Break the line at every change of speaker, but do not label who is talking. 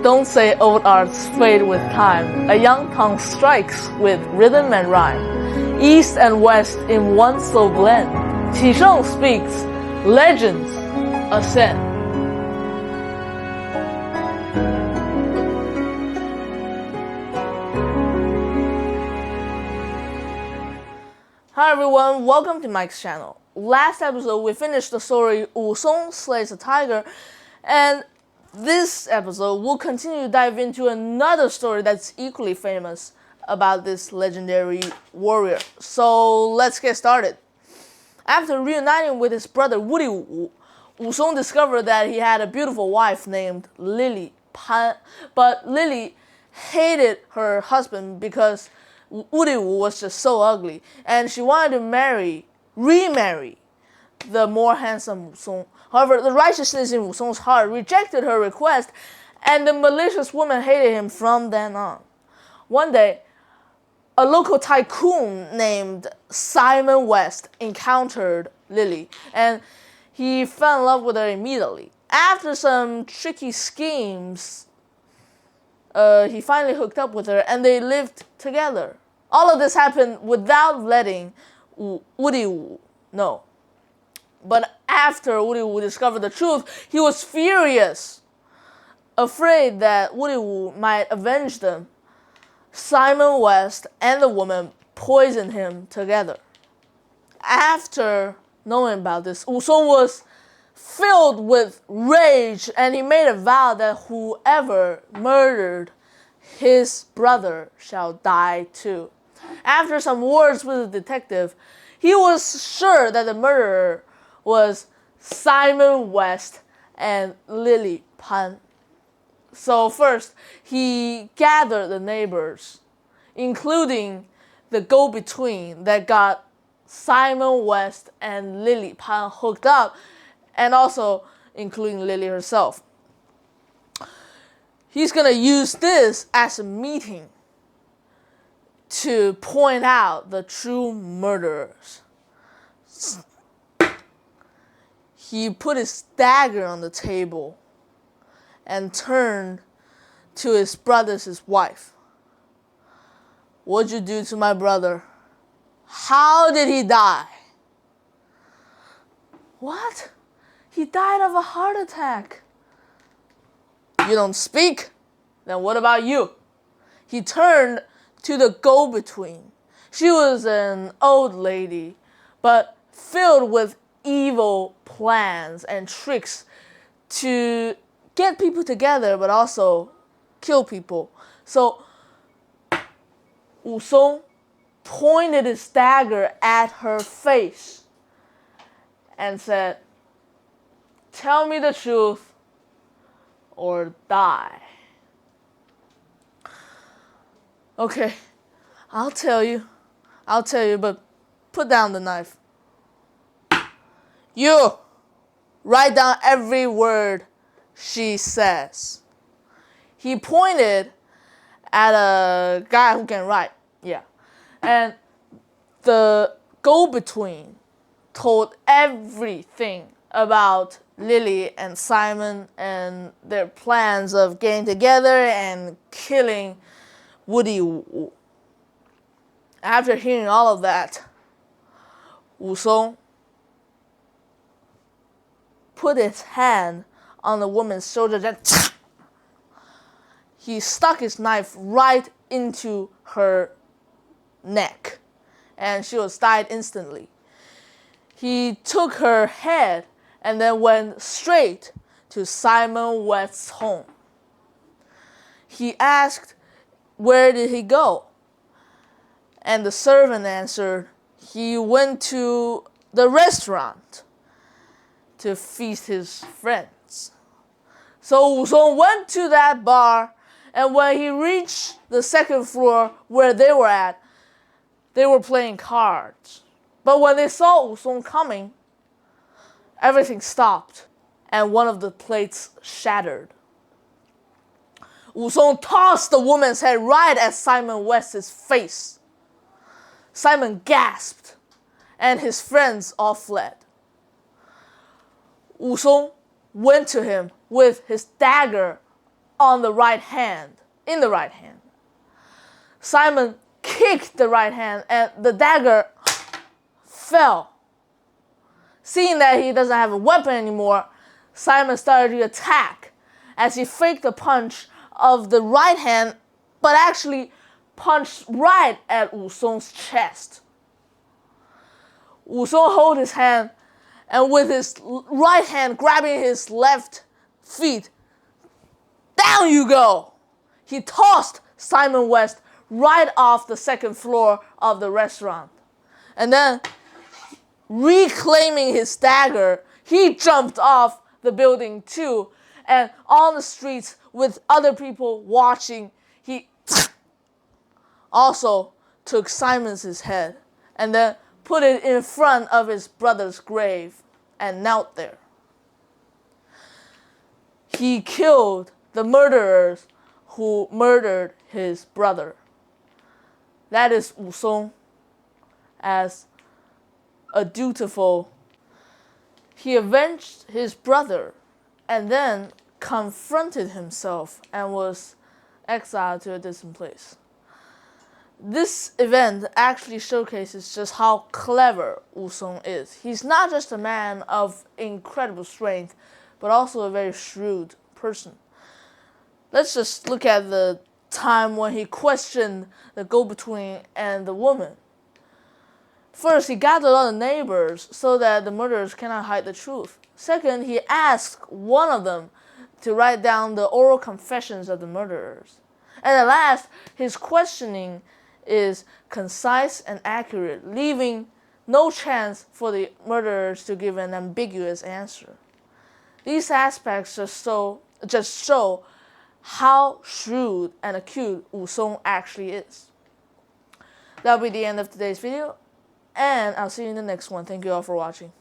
Don't say old arts fade with time. A young tongue strikes with rhythm and rhyme. East and west in one so blend. Qisheng speaks, legends ascend. Hi everyone, welcome to Mike's channel. Last episode we finished the story Wu Song Slays a Tiger, and this episode we'll continue to dive into another story that's equally famous about this legendary warrior. So let's get started. After reuniting with his brother Wu Song discovered that he had a beautiful wife named Lily Pan, but Lily hated her husband because Wu was just so ugly, and she wanted to remarry the more handsome Wu Song. However, the righteousness in Wu Song's heart rejected her request, and the malicious woman hated him from then on. One day, a local tycoon named Simon West encountered Lily, and he fell in love with her immediately. After some tricky schemes, he finally hooked up with her, and they lived together. All of this happened without letting Wu know. But after Wu discovered the truth, he was furious. Afraid that Wu might avenge them, Simon West and the woman poisoned him together. After knowing about this, Wu Song was filled with rage, and he made a vow that whoever murdered his brother shall die too. After some words with the detective, he was sure that the murderer was Simon West and Lily Pan. So first, he gathered the neighbors, including the go-between that got Simon West and Lily Pan hooked up, and also including Lily herself. He's going to use this as a meeting to point out the true murderers. He put his dagger on the table and turned to his brother's wife. "What'd you do to my brother? How did he die?" "What? He died of a heart attack." "You don't speak? Then what about you?" He turned to the go-between. She was an old lady, but filled with evil plans and tricks to get people together, but also kill people. So Wu Song pointed his dagger at her face and said, "Tell me the truth or die." "Okay, I'll tell you, but put down the knife." "You write down every word she says." He pointed at a guy who can write, and the go-between told everything about Lily and Simon and their plans of getting together and killing Wu. After hearing all of that, Wu Song put his hand on the woman's shoulder, and he stuck his knife right into her neck, and she was died instantly. He took her head and then went straight to Simon West's home. He asked, where did he go? And the servant answered, he went to the restaurant to feast his friends. So Wu Song went to that bar, and when he reached the second floor where they were at, they were playing cards. But when they saw Wu Song coming, everything stopped, and one of the plates shattered. Wu Song tossed the woman's head right at Simon West's face. Simon gasped, and his friends all fled. Wu Song went to him with his dagger on the right hand, in the right hand. Simon kicked the right hand and the dagger fell. Seeing that he doesn't have a weapon anymore, Simon started to attack as he faked the punch of the right hand, but actually punched right at Wu Song's chest. Wu Song held his hand, and with his right hand grabbing his left feet, down you go! He tossed Simon West right off the second floor of the restaurant. And then, reclaiming his dagger, he jumped off the building too. And on the streets with other people watching, he also took Simon's head and then put it in front of his brother's grave and knelt there. He killed the murderers who murdered his brother. That is Wu Song as a dutiful. He avenged his brother and then confronted himself and was exiled to a distant place. This event actually showcases just how clever Wu Song is. He's not just a man of incredible strength, but also a very shrewd person. Let's just look at the time when he questioned the go-between and the woman. First, he gathered all the neighbors so that the murderers cannot hide the truth. Second, he asked one of them to write down the oral confessions of the murderers. And at last, his questioning is concise and accurate, leaving no chance for the murderers to give an ambiguous answer. These aspects just show how shrewd and acute Wu Song actually is. That'll be the end of today's video, and I'll see you in the next one. Thank you all for watching.